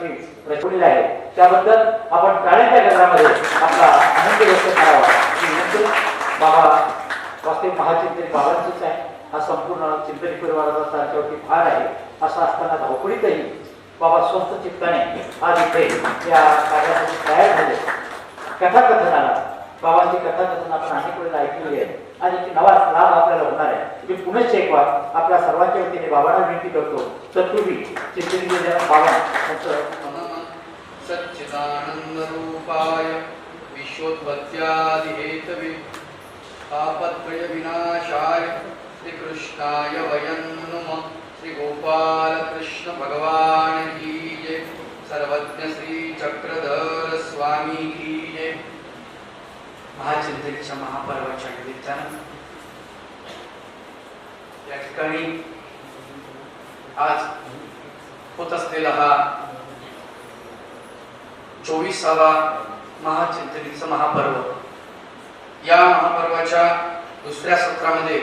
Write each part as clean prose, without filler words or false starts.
प्रकारची रचवलेली आहे, त्याबद्दल आपण टाळ्यांच्या गजरामध्ये आपला आनंद व्यक्त करावा. बाबा वास्तविक महाचिंतन बाबांचीच आहे. हा संपूर्ण चिंतनी परिवाराचा त्यांच्यावरती भार आहे. असं असताना धावपळीतही बाबा स्वस्थ चित्ताने आज इथे या कार्यासाठी तयार झाले. कथाकथनाला बाबांची कथाकथन आपण अनेक वेळेला ऐकलेली आहे आणि एक नवा लाभ आपल्याला होणार आहे. मी पुनश्च एक वार आपल्या सर्वांच्या वतीने बाबांना विनंती करतो. तत्पूर्वी चिंतनीय बाबा सच्चिदानंद रूपाय विश्वोत्पत्त्यादि हेतवे तापत्रय विनाशाय श्री कृष्णाय वयं नमः. श्री गोपाल कृष्ण भगवान की जय. सर्वज्ञ श्री चक्रधर स्वामी की जय. महाचिंतनीच्या महापर्वाच्या निमित्तानं या ठिकाणी आज होत असलेला हा 24वा महाचिंतनीचं महापर्व. या महापर्वाच्या दुसऱ्या सत्रामध्ये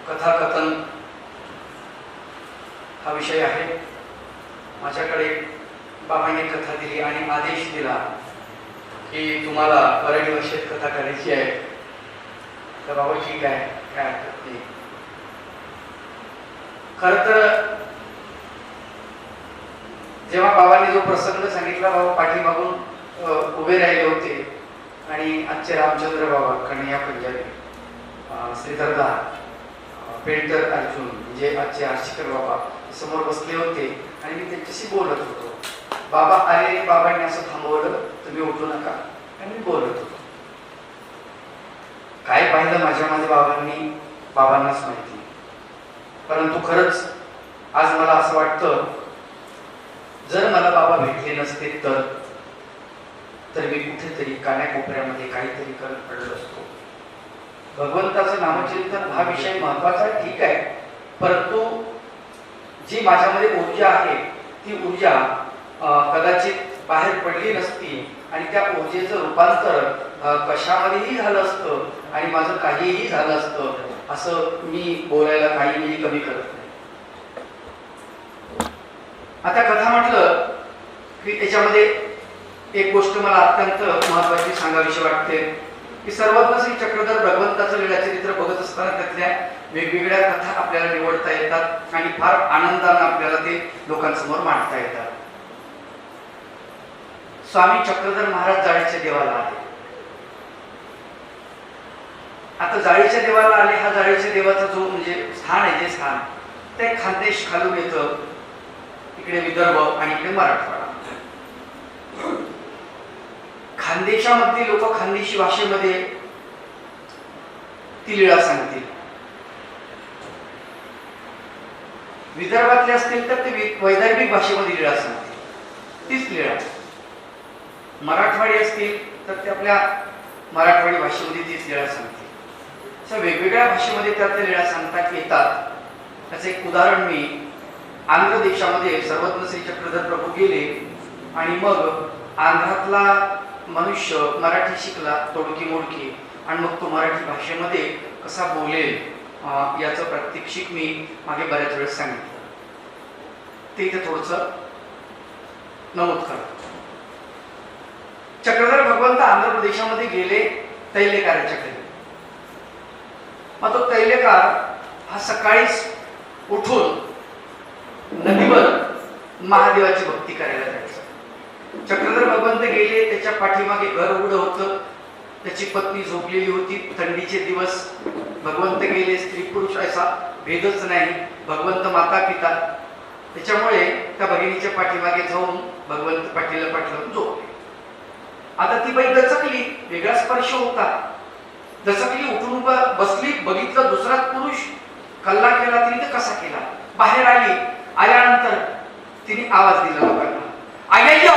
कथाकथन हा विषय आहे. माझ्याकडे बाबांनी कथा दिली आणि आदेश दिला की तुम्हाला मराठी भाषेत कथा करायची आहे. तर बाबा ठीक आहे, काय हरकत नाही. खर तर जेव्हा बाबांनी जो प्रसंग सांगितला, बाबा पाठीमागून उभे राहिले होते आणि आजचे रामचंद्र बाबा कन्हैया पंजाबी, श्रीधरदा, पेंटर अर्जुन म्हणजे आजचे आर्शिकर बाबा समोर बसले होते आणि मी त्यांच्याशी बोलत होतो. बाबा आले, बाबांनी असं थांबवलं, तुम्ही उठू नका, आणि मी बोलत होतो. काय पाहिलं माझ्यामध्ये बाबांनी, बाबांनाच माहिती. परंतु खरंच आज मला असं वाटतं, जर मला बाबा भेटले नसते तर मी कुठेतरी कानाकोपऱ्यामध्ये काहीतरी करत पडलो असतो. भगवंताचं नामचिंतन हा विषय महत्वाचा आहे, ठीक आहे. परंतु जी माझ्यामध्ये ऊर्जा आहे ती ऊर्जा कदाचित बाहेर पडली नसती आणि त्या ऊर्जेचं रूपांतर कशामध्येही झालं असतं आणि माझं काहीही झालं असतं, असं मी बोलायला काहीही कमी करत नाही. आता कथा म्हटलं की त्याच्यामध्ये एक गोष्ट मला अत्यंत महत्वाची सांगावीशी वाटते की सर्वज्ञ श्री चक्रधर भगवंताचं लीलाचरित्र बघत असताना त्यातल्या वेगवेगळ्या कथा आपल्याला निवडता येतात आणि फार आनंदाने आपल्याला ते लोकांसमोर मांडता येतात. स्वामी चक्रधर महाराज जाळीच्या देवाला आले. आता जाळीच्या देवाला आले, हा जाळीच्या देवाचा जो म्हणजे स्थान आहे, जे स्थान ते खानदेश खालून येतं, इकडे विदर्भ आणि इकडे मराठवाडा. खानदेशामध्ये लोक खानदेशी भाषेमध्ये ती लीळा सांगतील. विदर्भातले असतील तर ते वैदर्भिक भाषेमध्ये लीळा सांगतील, तीच लीळा. मराठवाडी असतील तर ते आपल्या मराठवाडी भाषेमध्ये तीच लीळा सांगतील. अशा वेगवेगळ्या भाषेमध्ये त्या लीळा सांगता येतात. त्याचं एक उदाहरण मी आंध्र देशामध्ये सर्वज्ञ श्री चक्रधर प्रभू गेले आणि मग आंध्रातला मनुष्य मराठी शिकला तोडकी मोडकी आणि मग तो मराठी भाषेमध्ये कसा बोलेल याचं प्रात्यक्षिक मी मागे बऱ्याच वेळेस सांगितलं. ते इथे थोडंसं नमूद करतो. चक्रधर भगवंत आंध्र प्रदेशामध्ये गेले तैलेकाराच्या घरी. मग तो तैलेकार हा सकाळीच उठून नदीवर महादेवाची भक्ती करायला जायचा. चक्रधर भगवंत गेले, त्याच्या पाठीमागे घर उघडं होतं, त्याची पत्नी झोपलेली होती. थंडीचे दिवस. भगवंत गेले, स्त्री पुरुष असा भेदच नाही, भगवंत माता पिता. त्याच्यामुळे त्या भगिनीच्या पाठीमागे जाऊन भगवंत पाठीला पाठवून झोपले. आता ती बाई दचकली, वेगळा स्पर्श होता. दचकली, उठून बसली, बघितलं दुसरा पुरुष. कल्ला केला तिने, तर कसा केला. बाहेर आली. आल्यानंतर तिने आवाज दिला लोकांना, अय्यो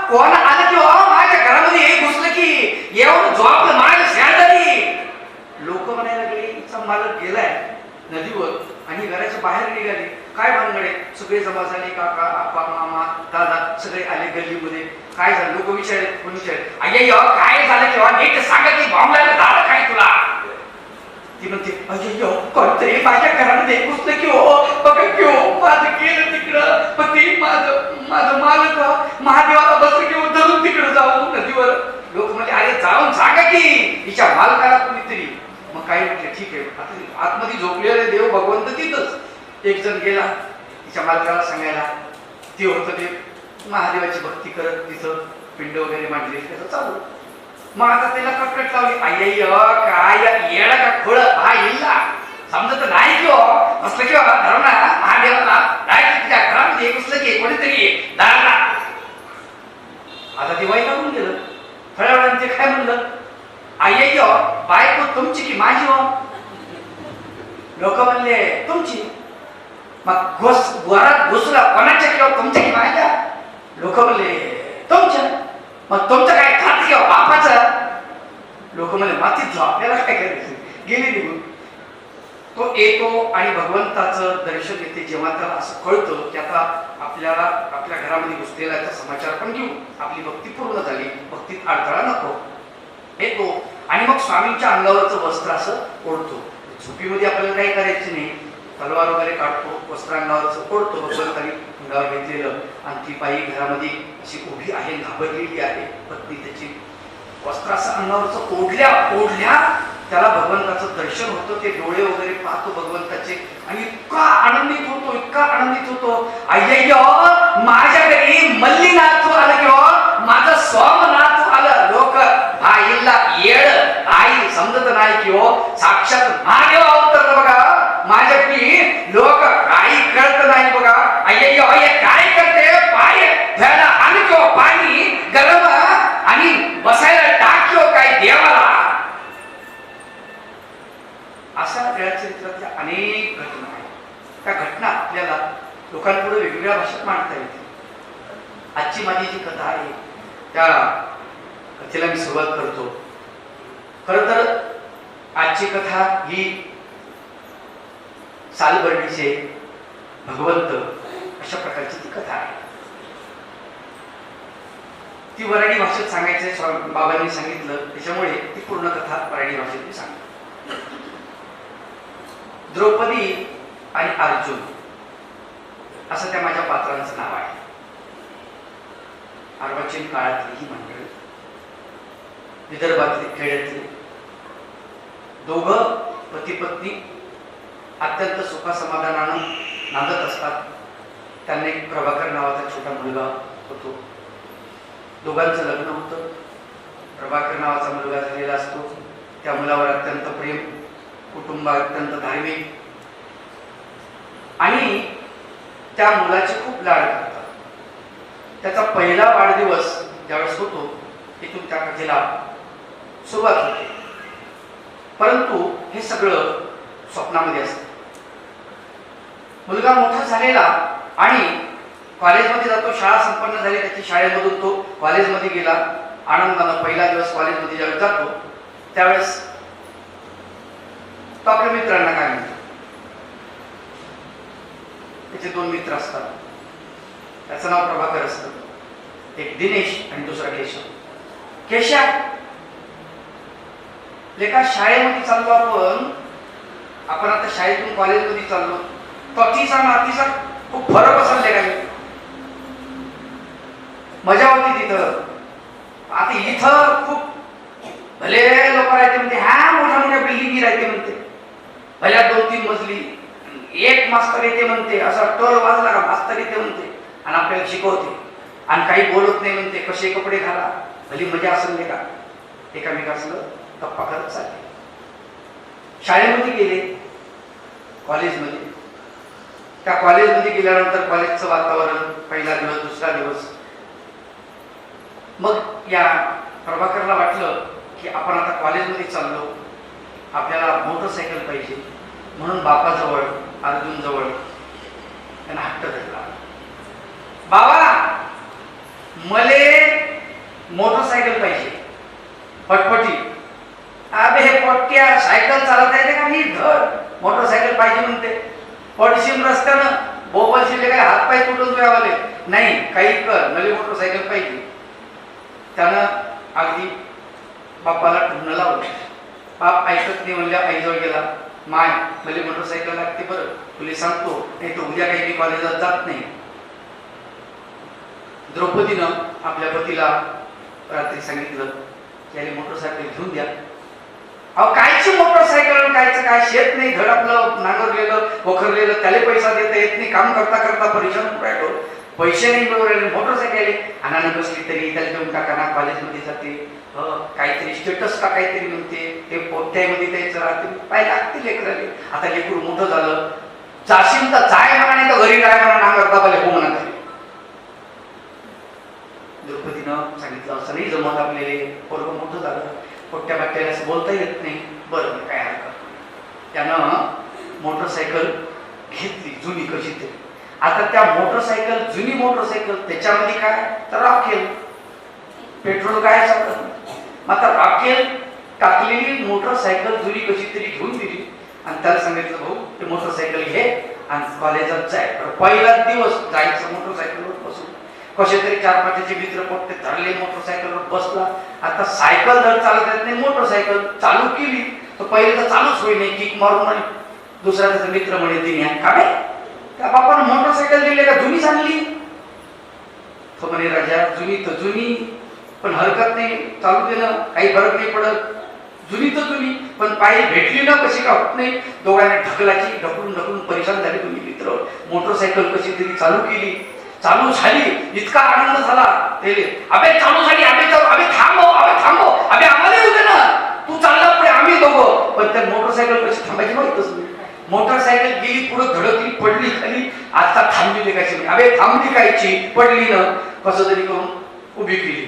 कोण आलं की माझ्या घरामध्ये एक घुसलं की येऊन झोपलं माझ्या शेजारी. लोक म्हणायला लागले, हिचा मालक गेलाय नदीवर आणि घराच्या बाहेर निघाले. काय भानगडे? सगळे जमा झाले, काका आप्पा मामा दादा सगळे आले गल्लीमध्ये. काय झालं? लोक विचारले, कोण विचारले, अय्यो काय झालं किंवा नीट सांगा की बॉम्बला झालं काय तुला? ती म्हणते, अय्यो कोणतरी माझ्या घरामध्ये घुसलं की हो, बघा की हो, माझं गेलं तिकडं. पण ते माझं मालक अरे जाऊन सांगा की हिच्या मालकाला कुणीतरी. मग काय म्हटलं ठीक आहे. आता आतमध्ये झोपलेले देव भगवंत तिथंच. एक जण गेला तिच्या मालकाला सांगायला. ते होतं ते महादेवाची भक्ती करत तिथं पिंड वगैरे मांडले त्याचं चालू. मग आता त्याला कटकट लावली. आई काय येडा का खोळ हा येईल समजत नाही किंवा असलं किंवा धरणा महादेवाला डायरेक्ट तुझ्या घरामध्ये घुसलं की कोणीतरी दाराला. आता ते वैतागून गेलं. थोड्या वेळाने ते काय म्हणलं, आई बायको तुमची की माझी हो? लोक म्हणले तुमची. मग वरात घुसला कोणाच्या किंवा तुमच्या की माझ्या? लोक म्हणले तुमच्या. मग तुमचं काय खात किंवा बापाचं? लोक म्हणले मातीत जो आपल्याला काय करायचं. गेले निघून. तो येतो आणि भगवंताचं दर्शन घेते. जेव्हा त्याला असं कळतं की आता आपल्याला आपल्या घरामध्ये घुसलेला याचा समाचार पण घेऊ, आपली भक्ती पूर्ण झाली, भक्तीत अडथळा नको, येतो आणि मग स्वामींच्या अंगावरचं वस्त्र असं ओढतो. झोपीमध्ये आपल्याला काही करायचं नाही, तलवार वगैरे काढतो, वस्त्र अंगावरचं ओढतो भगवंतानी अंगावर घेतलेलं. आणि ती बाई घरामध्ये अशी उभी आहे, घाबरलेली आहे. पत्नी त्याची वस्त्र असं अंगावरचं ओढल्या त्याला भगवंताचं दर्शन होतं. ते डोळे वगैरे पाहतो भगवंताचे आणि इतका आनंदित होतो. अय्य माझ्या घरी मल्ली नाचू आलं किंवा माझं स्वाम नाचू आलं. लोक आईला येड आई समजत नाही किंवा साक्षात महादेव अवतरलं बघा माझ्याकडे. लोक काही कळत नाही बघा. अय्य काय करते पाय घ्यायला आणि किंवा पाणी गरम आणि बसायला टाक किंवा काय देवाला. अशा वेळा चरित्रातल्या अनेक घटना आहेत. त्या घटना आपल्याला लोकांपुढे वेगवेगळ्या भाषेत मांडता येते. आजची माझी जी कथा आहे त्या कथेला मी सुरुवात करतो. खर तर आजची कथा ही सालबर्डीचे भगवंत अशा प्रकारची ती कथा आहे. ती वराडी भाषेत सांगायचं बाबांनी सांगितलं, त्याच्यामुळे ती पूर्ण कथा वराडी भाषेत मी सांगितली. द्रौपदी आणि अर्जुन असं त्या माझ्या पात्रांचं नाव आहे. अर्वाचीन काळातली ही मंडळी, विदर्भातले खेड्यातले दोघं पती पत्नी अत्यंत सुखासमाधानानं नांदत असतात. त्यांना एक प्रभाकर नावाचा छोटा मुलगा होतो. दोघांचं लग्न होतं. प्रभाकर नावाचा मुलगा झालेला असतो. त्या मुलावर अत्यंत प्रेम, कुटुंब अत्यंत धार्मिक आणि त्या मुलाचे खूप लाड करतात. त्याचा पहिला वाढदिवस ज्यावेळेस होतो तिथून त्या कथेला सुरुवात होते. परंतु हे सगळं स्वप्नामध्ये असतं. मुलगा मोठा झालेला आणि कॉलेजमध्ये जातो. शाळा संपन्न झाली त्याची. शाळेमधून तो कॉलेजमध्ये गेला. आनंदानं पहिला दिवस कॉलेजमध्ये ज्यावेळेस जातो त्यावेळेस तो आपल्या मित्रांना काय म्हणतो. त्याचे दोन मित्र असतात. त्याचं नाव प्रभाकर असतं. एक दिनेश आणि दुसरा केशव. केशा लेखा शाळेमध्ये चाललो आपण आता शाळेतून कॉलेजमध्ये चाललो. पतीचा नातीचा खूप फरक असेल लेखा. मजा होती तिथं. आता इथं खूप भले लोक राहते म्हणते, हा मोठ्या मोठ्या बिल्डिंगी राहते म्हणते, भल्या 2-3 मजली, एक मास्तर येते म्हणते, असा टोल वाजला का मास्तर येते म्हणते आणि आपल्याला शिकवते आणि काही बोलत नाही म्हणते, कसे कपडे घाला, भली मजा असेल का. एकामेकासलं गप्पा करत चालले. शाळेमध्ये गेले, कॉलेजमध्ये. त्या कॉलेजमध्ये गेल्यानंतर कॉलेजचं वातावरण, पहिला दिवस, दुसरा दिवस. मग या प्रभाकरला वाटलं की आपण आता कॉलेजमध्ये चाललो, आपल्याला मोटरसायकल पाहिजे. म्हणून बापाजवळ, अर्जुन जवळ त्यांना हट्ट धरला. बाबा मले मोटरसायकल पाहिजे पटपटी. अबे हे पोट्या सायकल चालवता येते का मी? धर मोटरसायकल पाहिजे म्हणते. पडशील रस्त्यानं, बोबलशील काय हातपाय तुटून तुझ्यावाले. नाही काही कर, मला मोटरसायकल पाहिजे. त्यानं अगदी बाप्पाला ठुणं लावलं. बाप ऐकत नाही म्हणल्या आईजवळ गेला. माय मला मोटरसायकल लागते, बरं तुला सांगतो, नाही तर उद्या काही मी कॉलेजात जात नाही. द्रौपदीनं आपल्या पतीला रात्री सांगितलं त्याला मोटरसायकल घेऊन द्या. अहो कायची मोटरसायकल, कायचं काय शेत नाही, धड आपलं नांगरलेलं वखरलेलं, त्याला पैसा देता येत नाही, काम करता करता परिश्रम राहिलो, पैसे नाही मिळू राहिले, मोटरसायकल अनाने कसली तरी त्याला देऊन टाका ना, कॉलेजमध्ये जाते, काहीतरी स्टेटस का काहीतरी म्हणते, ते पोट्यामध्ये त्याचं राहते, पाय लागते लेकराले. आता लेकरू मोठं झालं, जाशील तर जाय म्हणा, नाही तर घरी राय म्हणा, नांगरता पाले हो म्हणा. द्रौपदीनं सांगितलं असं नाही जमत, आपले पोरगं मोठं झालं, पोट्या बाट्याला असं बोलता येत नाही. बरं काय हरकत नाही. त्यानं मोटरसायकल घेतली जुनी कशी तरी. आता त्या मोटरसायकल, जुनी मोटरसायकल, त्याच्यामध्ये काय तर राखेल, पेट्रोल काय सांगत. मग आता राखेल टाकलेली मोटरसायकल जुनी कशी तरी घेऊन दिली आणि त्याला सांगितलं भाऊ ते मोटरसायकल घे आणि कॉलेजात जाय. पहिलाच दिवस जायचं मोटरसायकलवर बसून, कसे तरी 4-5 मित्र पोट्टे धरले, मोटरसायकलवर बसला. आता सायकल जर चालत येत नाही, मोटरसायकल चालू केली तर पहिले तर चालूच होई नाही, किक मारून आणि दुसरा त्याचा मित्र म्हणे तिने का बे त्या बापानं मोटरसायकल दिली का जुनीच आणली. तो म्हणे राजा जुनी तर जुनी, पण हरकत नाही, चालू देणं काही फरक नाही पडत, जुनी तर जुनी, पण पायी भेटली ना कशी का होत नाही. दोघांनी ढकलाची, ढकलून ढकलून परेशान झाले तुम्ही मित्र. मोटरसायकल कशी तरी चालू केली, चालू झाली, इतका आनंद झाला त्याले. अबे चालू झाली, अबे चालू, अबे थांबव, अबे थांबव, अबे आम्हाला येऊ दे ना, तू चालला पुढे आम्ही दोघं. पण त्या मोटरसायकल कशी थांबायची माहितच नाही. मोटरसायकल गेली पुढे, धडकली, पडली खाली. आता थांबली कशी, अबे थांबली कायची, पडली ना, कसं तरी करून उभी केली.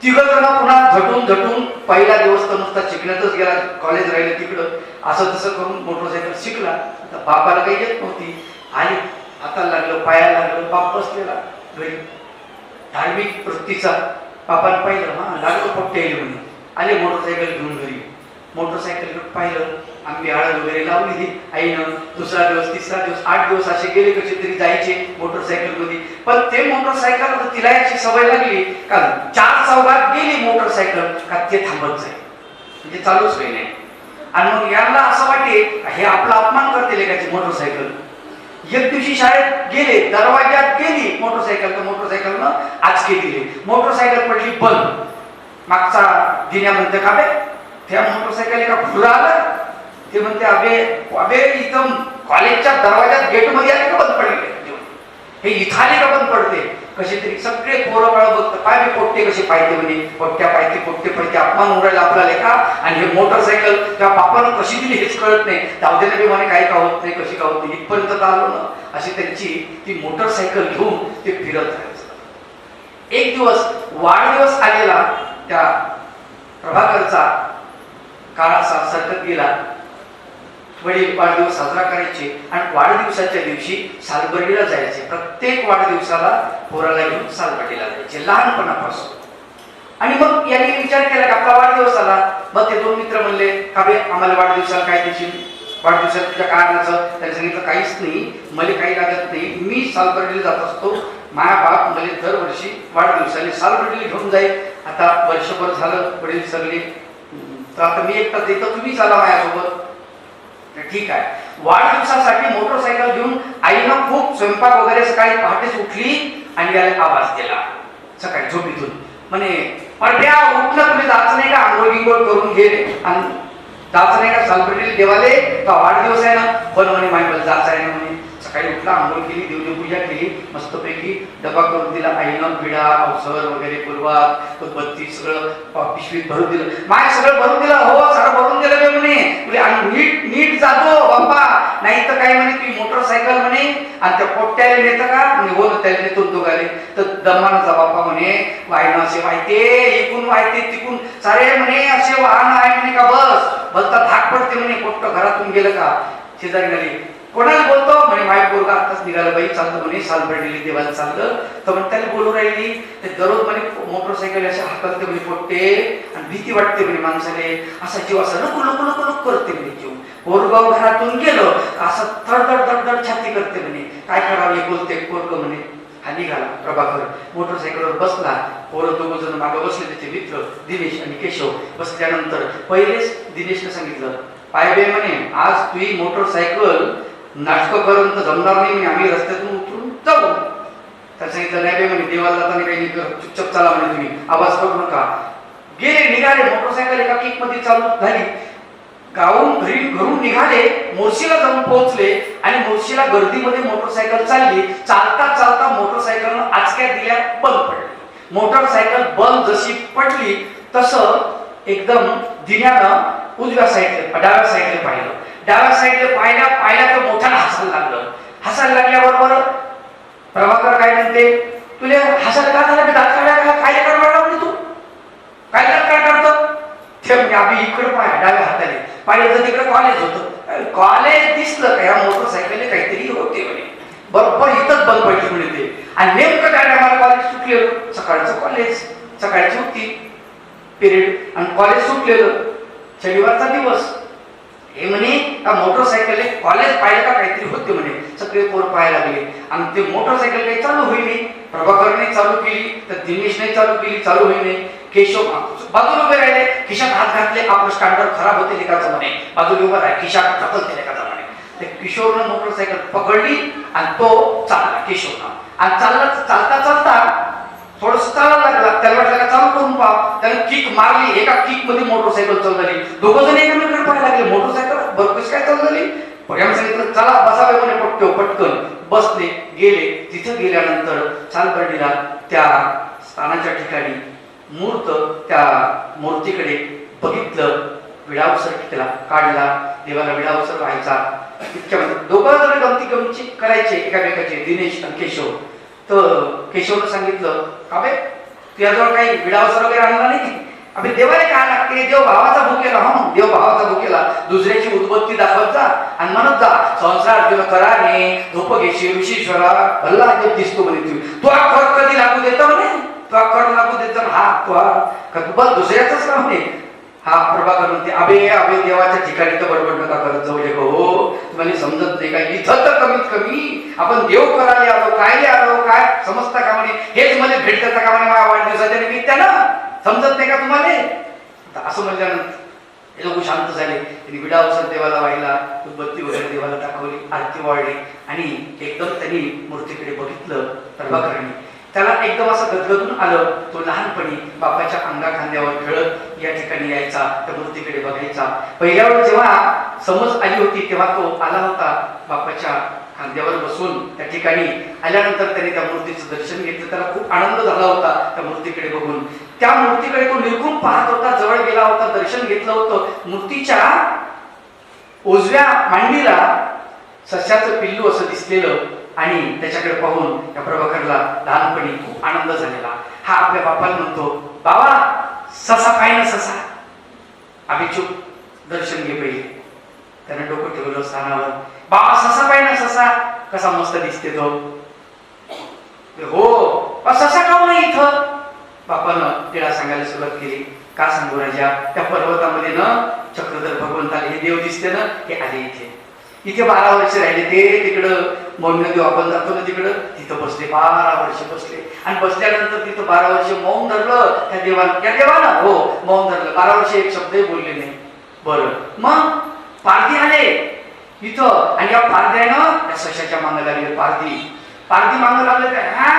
तिघं जण पुन्हा झटून झटून, पहिला दिवस तर नुसता शिकण्यातच गेला, कॉलेज राहिलं तिकडं, असं तसं करून मोटरसायकल शिकला. आता बापाला काही येत नव्हती, आली हाताला लागलं, पायाला लागलं, बाप बसलेला घरी. धार्मिक वृत्तीचा बापाला पाहिलं, हा लागलं पोट्टे येईल म्हणे. आले मोटरसायकल घेऊन घरी. मोटरसायकल पाहिलं, आम्ही हळद वगैरे लावली आईनं. दुसरा दिवस, तिसरा दिवस, 8 दिवस असे गेले, कसे तरी जायचे मोटरसायकल मध्ये. पण ते मोटरसायकल तिला याची सवय लागली का 4 चौघात गेली मोटरसायकल का ते थांबत जाईल, म्हणजे चालूच होई नाही. आणि मग यांना असं वाटे हे आपला अपमान करते लेखाची मोटरसायकल. एक दिवशी शाळेत गेले, दरवाज्यात गेली मोटरसायकल, तर मोटरसायकलनं आचके दिले, मोटरसायकल पडली बंद. मागचा दिन्या म्हणते का बे त्या मोटरसायकल एका फुरा आलं, ते म्हणते अबे अबे इथं कॉलेजच्या दरवाज्यात गेट मध्ये आले का बंद पडले, हे इथं आले का बंद पडते. कसे तरी सगळे पोरं बाळ बघत, पाय मी पोट्टे कसे पाहिजे म्हणे, पोट्ट्या पाहिजे, पोट्टे पाहिजे, अपमान उडायला आपला लेखा. आणि हे मोटरसायकल त्या बापानं कशी दिली हेच कळत नाही. दावदेला बी म्हणे काही का होत नाही, कशी का होत नाही, इथपर्यंत तर आलो ना. अशी त्यांची ती मोटरसायकल घेऊन ते फिरत राहायचं. एक दिवस वाढदिवस आलेला त्या प्रभाकरचा, काळ असा सरकत गेला. वडील वाढदिवस साजरा करायचे आणि वाढदिवसाच्या दिवशी सालबर्डीला जायचे. प्रत्येक वाढदिवसाला पोराला घेऊन सालबर्डीला जायचे लहानपणापासून. आणि मग यांनी विचार केला की आपला वाढदिवस आला. मग ते 2 मित्र म्हणले का बे आम्हाला वाढदिवसाला काय देशील, वाढदिवसात तुझ्या काय आणायचं. त्यांनी सांगितलं काहीच नाही, मला काही लागत नाही, मी सालबर्डीला जात असतो, माझा बाप मला दरवर्षी वाढदिवसाला सालबर्डीला घेऊन जाईल. आता वर्षभर झालं वडील सगळे, तर आता मी एकटा देतो, तुम्ही चाला माझ्यासोबत. ठीक आहे. वाढदिवसासाठी मोटरसायकल घेऊन आईनं खूप स्वयंपाक वगैरे सकाळी पहाटेच उठली आणि याला आवाज दिला सकाळी झोपीतून, म्हणे पडद्या उठलं, तुम्ही जायचं नाही का, आंघोळ गिंगोळ करून घे आणि जायचं नाही का सालबर्डीला देवाले, का वाढदिवस आहे ना. पण म्हणे माहिती जायचं आहे ना म्हणे. सकाळी उठला, आंघोळ केली, देवदेवपूजा केली, मस्तपैकी डबा करून दिला आईनं, पिढा अवसर वगैरे पूर्वात बत्ती सगळं पिशवीत भरून दिलं. माय सगळं भरून दिलं, हो सगळं भरून दिलं बे म्हणे. नीट नीट जातो बाप्पा, नाही तर काय म्हणे ती मोटरसायकल म्हणे आणि त्या पोट्ट्याला नेतं का म्हणे. हो त्याला नेतो दोघाले. तर दमानाचा बाप्पा म्हणे वाहनं असे वाहते, इकून वाहते तिकून सारे म्हणे असे वाहन आहे म्हणे का बस भलता धाक पडते म्हणे. पोट्ट घरातून गेलं का शेजारी झाली, कोणाला बोलतो म्हणे माय पोरगा आताच निघालं बाई, चालतं म्हणे सालबर्डीला देवाला चाललं. तर म्हणे त्याला बोलू राहिली, ते दररोज म्हणे मोटरसायकल असे हाकलते म्हणे पोट्टे आणि भीती वाटते म्हणे माणसाले, असा जीव असा नको नको नको नको करते म्हणे जीव. पोरगाव घरातून गेलं असं धडधड धडधड छाती करते म्हणे. काय करावे बोलते पोरग म्हणे. हा निघाला प्रभाकर, मोटरसायकलवर बसला. पोरं 2 जण मागं बसले, त्याचे मित्र दिनेश आणि केशव. बसल्यानंतर पहिलेच दिनेशने सांगितलं पाय बे म्हणे आज तुझी मोटरसायकल नाटकं करून तर जमणार नाही म्हणे, आम्ही रस्त्यातून उतरून जाऊ. त्याचं सांगितलं नाही बे म्हणे देवाला जाताना काही नाही, चुपचाप चाला म्हणे, तुम्ही आवाज करू नका. गेले, निघाले, मोटरसायकल एका किक मध्ये चालू झाली, घरून निघाले, मोर्शीला जाऊन पोहोचले आणि मोर्शीला गर्दीमध्ये मोटरसायकल चालली. चालता चालता मोटरसायकल आचक्या दिल्या बंद पडली. मोटरसायकल बंद जशी पडली तसं एकदम दिन्यानं उजव्या साईडला डाव्या साईडला पाहिलं. डाव्या साईडला पाहिल्या तर मोठ्यानं हसायला लागलं. हसायला लागल्याबरोबर प्रभाकर काय म्हणते, तुला हसायला का झाला? दात काढायला काय करणार म्हणे, तू काय करतो? ते आम्ही इकडे डाव्या हाताने पाहिलं तर तिकडे कॉलेज होतं. कॉलेज दिसलं का, या मोटरसायकलने काहीतरी होते म्हणे. बरोबर इथंच बंद पडली म्हणे ते. आणि नेमकं काय आम्हाला कॉलेज सुटलेलं, सकाळचं कॉलेज, सकाळची होती पिरियड आणि कॉलेज सुटलेलं, शनिवारचा दिवस. हे म्हणे का मोटरसायकल कॉलेज पाहिलं का काहीतरी होते म्हणे. सगळे पोर पाहायला लागले आणि ते मोटरसायकल काही चालू होईने. प्रभाकरने चालू केली तर दिनेशने चालू केली, चालू होईने. केशव बाजूला उभे राहिले, खिशात हात घातले, आपलं स्टँडर्ड खराब होते लेखाचं म्हणे. बाजूला उभा राहिले, खिशात ढकलते लेखाचा म्हणे. ते किशोरनं मोटरसायकल पकडली आणि तो चालला केशवनं. आणि चालता चालता थोडस चालायला लागला. त्याला वाटलं का चालू करून पहा. त्याने किक मारली, एका किक मध्ये मोटरसायकल चालू झाली. दोघं जण एकमेकांकडे पाहायला लागले. मोटरसायकल बरोबर काय चालू झाली. पगार सांगितलं चला बसावे म्हणे, पटकन बसले. गेले. तिथं गेल्यानंतर चालबर्डीला त्या स्थानाच्या ठिकाणी मूर्त, त्या मूर्तीकडे बघितलं. विडावसर केला, काढला, देवाला विडावसर व्हायचा. इतक्यामध्ये दोघं जण गमती करायचे एकामेकाचे, दिनेश आणि केशव. तर केशवनं सांगितलं, अबे तुझ्याजवळ काही विडावसर वगैरे आणला नाही? अबे देवाला काय लागते, देव भावाचा भूकेला. हो, देव भावाचा भूकेला. दुसऱ्याची उद्बत्ती दाखवत जा आणि म्हणत जा, संसार देव कराने धूप घेशी ऋषीश्वरा भल्ला देव दिसतो म्हणे. तू कर कधी लागू देता म्हणे, तू कर लागू देता. हा तू बस दुसऱ्याच का म्हणे. हा प्रभाकर म्हणते, अबे देवाच्या ठिकाणी तर बडबड नका करत जाऊ दे हो. तुम्हाला समजत नाही का, इथं तर कमीत कमी आपण देव करायला आलो, काय समजता का म्हणे. हेच मला भेट करता का म्हणे माझ्या वाढदिवसाच्या निमित्तानं, समजत नाही का तुम्हाला. असं म्हणल्यानंतर हे लोक शांत झाले. त्यांनी विडावसर देवाला वाहिला, उदबत्ती वगैरे देवाला दाखवली, आरती वाढली आणि एकदम त्यांनी मूर्तीकडे बघितलं. प्रभाकरांनी त्याला एकदम असं गदगदून आलं. तो लहानपणी बापाच्या अंगा खांद्यावर खेळत या ठिकाणी यायचा, त्या मूर्तीकडे बघायचा. पहिल्या वेळेस जेव्हा समज आली होती तेव्हा तो आला होता बापाच्या खांद्यावर बसून. त्या ठिकाणी आल्यानंतर त्याने त्या मूर्तीचं दर्शन घेतलं. त्याला खूप आनंद झाला होता त्या मूर्तीकडे बघून. त्या मूर्तीकडे तो निरखून पाहत होता, जवळ गेला होता, दर्शन घेतलं होतं. मूर्तीच्या उजव्या मांडीला सस्याचं पिल्लू असं दिसलेलं आणि त्याच्याकडे पाहून त्या प्रभाकरला लहानपणी खूप आनंद झालेला. हा आपल्या बापाला म्हणतो, बाबा ससा पाय ना ससा. अभिचूप दर्शन घे पहिले. त्याने डोकं ठेवलं स्थानावर. बाबा ससा पाय ना ससा, कसा मस्त दिसते तो. हो ससा का नाही इथं. बापानं तिला सांगायला सुरुवात केली. का सांगू राजा, त्या पर्वतामध्ये ना चक्रधर भगवंताला हे देव दिसते ना, हे आले इथे 12 वर्ष राहिले. ते तिकडं मौनदेव आपण जातो ना तिकडं, तिथं बसले 12 वर्ष बसले. आणि बसल्यानंतर तिथं 12 वर्ष मौन धरलं त्या देवानं. हो मौन धरलं. 12 वर्ष एक शब्दही बोलले नाही. बरं, मग पारधी आले इथं आणि या पारध्यानं त्या सशाच्या मागं लागले. पारधी मागं लागले. काय हा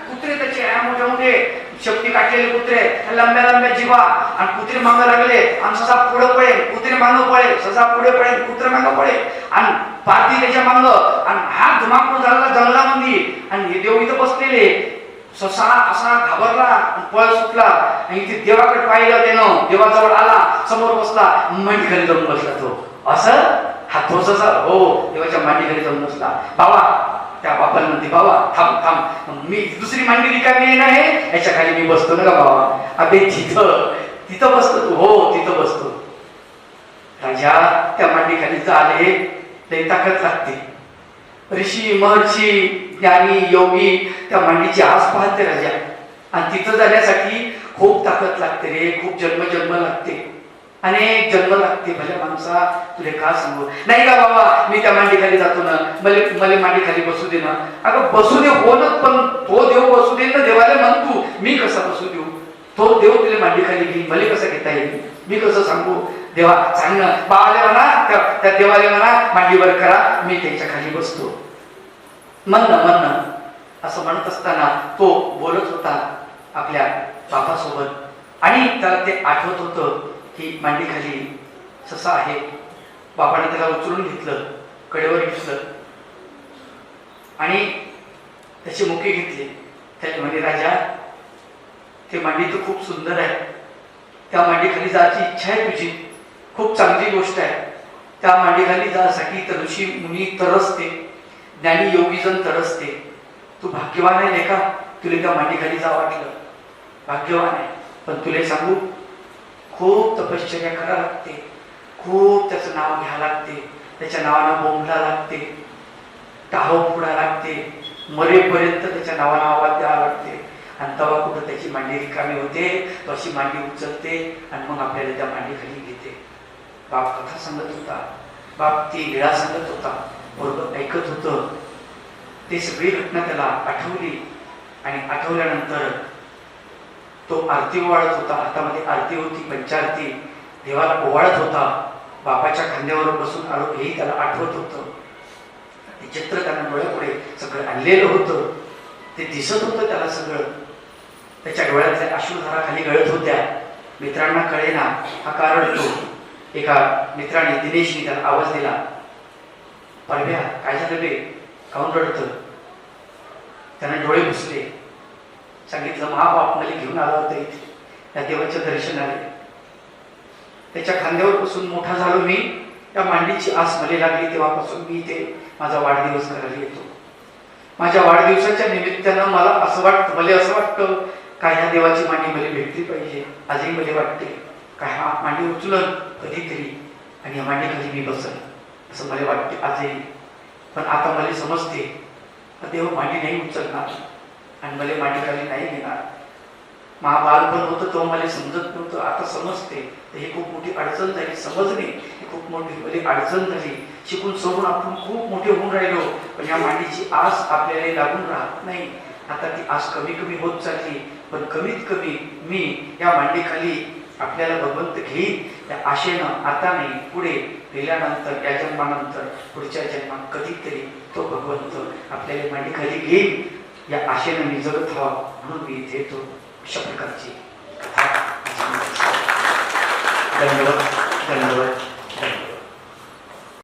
कुत्रे त्याचे मोठे मोठे शक्ती काढलेले कुत्रे, लंब्या जिवा. आणि कुत्रे मागं लागले आणि ससा पुढे पळेल, कुत्रे मागं पळेल, ससा पुढे पळेल, कुत्रे मागं पळेल. आणि पारधी त्याच्या मागं. आणि हा धुमाकूळ झाला जंगलामध्ये. आणि हे देव इथं बसलेले. ससा असा घाबरला, पळ सुटला आणि इथे देवाकडे पाहिलं. त्यानं देवाजवळ आला, समोर बसला, मांडीखाली जाऊन बसला तो. असं हा तो ससा हो देवाच्या मांडीखाली जाऊन बसला. बाबा त्या बापाला म्हणते, बाबा थांब, मी दुसरी मांडी रिकामी आहे, याच्या खाली मी बसतो ना का बाबा. अबे तिथं बसतो तू. हो तिथं बसतो. राजा त्या मांडी खाली झाले लई ताकद लागते. ऋषी महर्षी ज्ञानी योगी त्या मांडीची आस पाहते राजा. आणि तिथं जाण्यासाठी खूप ताकद लागते रे, खूप जन्म लागते, अनेक जन्म लागते. भल्या माणसा तुला का सांगू. नाही का बाबा, मी त्या मांडीखाली जातो ना, मला मांडीखाली बसू दे ना. अगं बसू दे हो ना, पण तो देव बसू दे ना. देवाला म्हण तू, मी कसा बसू देऊ. तो देव तुला मांडीखाली घेईल, मला कसं घेता येईल, मी कसं सांगू. देवा सांग ना. बाबाला म्हणा, त्या देवाला म्हणा मांडीवर करा, मी त्याच्या खाली बसतो. म्हणणं असं म्हणत असताना तो बोलत होता आपल्या बापासोबत. आणि त्याला ते आठवत होतं की मांडीखाली ससा आहे. बाबाने त्याला उचलून घेतलं, कडेवर घेतलं आणि त्याचे मुके घेतले. त्याने म्हणे, राजा ते मांडी तर खूप सुंदर आहे, त्या मांडीखाली जायची इच्छा आहे तुझी, खूप चांगली गोष्ट आहे. त्या मांडीखाली जाण्यासाठी तर ऋषी मुनी तरसते, ज्ञानी योगीजन तरसते. तू भाग्यवान आहे लेका, तुला त्या मांडीखाली जा वाटलं, भाग्यवान आहे. पण तुला सांगू, खूप तपश्चर्या करावं लागते, खूप त्याचं नाव घ्यावं लागते, त्याच्या नावानं बोंबला लागते, टाहो पुढा लागते, मरेपर्यंत त्याच्या नावानं आवाज द्यावा लागते. आणि तेव्हा कुठं त्याची मांडी रिकामी होते, तो अशी मांडी उचलते आणि मग आपल्याला त्या मांडीखाली घेते. बाप कथा सांगत होता, बाप ती लीळा सांगत होता, बरोबर ऐकत होतं. ते सगळी घटना त्याला आठवली आणि आठवल्यानंतर तो आरती ओवाळत होता. हातामध्ये आरती होती, पंचारती, देवाला ओवाळत होता. बापाच्या खांद्यावर बसून आलो हेही त्याला आठवत होतं. ते चित्र त्यानं डोळ्यापुढे सगळं आणलेलं होतं, ते दिसत होतं त्याला सगळं. त्याच्या डोळ्यातल्या अश्रुधारा खाली गळत होत्या. मित्रांना कळेना हा का रडतो. एका मित्राने, दिनेशने त्याला आवाज दिला, परव्या काय झालं रे, काहून रडतं? त्याने डोळे पुसले. सांगितलं, महाबाप मला घेऊन आला होता इथे, त्या देवाच्या दर्शनाने. त्याच्या खांद्यावर बसून मोठा झालो मी, त्या मांडीची आस मला लागली, तेव्हापासून मी इथे माझा वाढदिवस करायला येतो. माझ्या वाढदिवसाच्या निमित्तानं मला असं वाटतं काय ह्या देवाची मांडी मला भेटली पाहिजे. आजही मला वाटते काय हा मांडी उचलन कधीतरी आणि या मांडीखाली मी बसन, असं मला वाटते आजही. पण आता मला समजते देव मांडी नाही उचलणार आणि मला मांडीखाली नाही घेणार. बालपण होतं तेव्हा मला समजत नव्हतं, आता समजते. तर ही खूप मोठी अडचण झाली, समजणे ही खूप मोठी मला अडचण झाली. शिकून सवरून आपण खूप मोठे होऊन राहिलो, पण या मांडीची आस आपल्याला लागून राहत नाही. आता ती आस कमी कमी होत चालली, पण कमीत कमी मी या मांडीखाली आपल्याला भगवंत घेईन त्या आशेनं. आता नाही, पुढे गेल्यानंतर, या जन्मानंतर, पुढच्या जन्मात कधीतरी तो भगवंत आपल्याला मांडीखाली घेईन या आशेनं मी जगत व्हावा म्हणून मी इथे येतो. अशा प्रकारची कथा. धन्यवाद.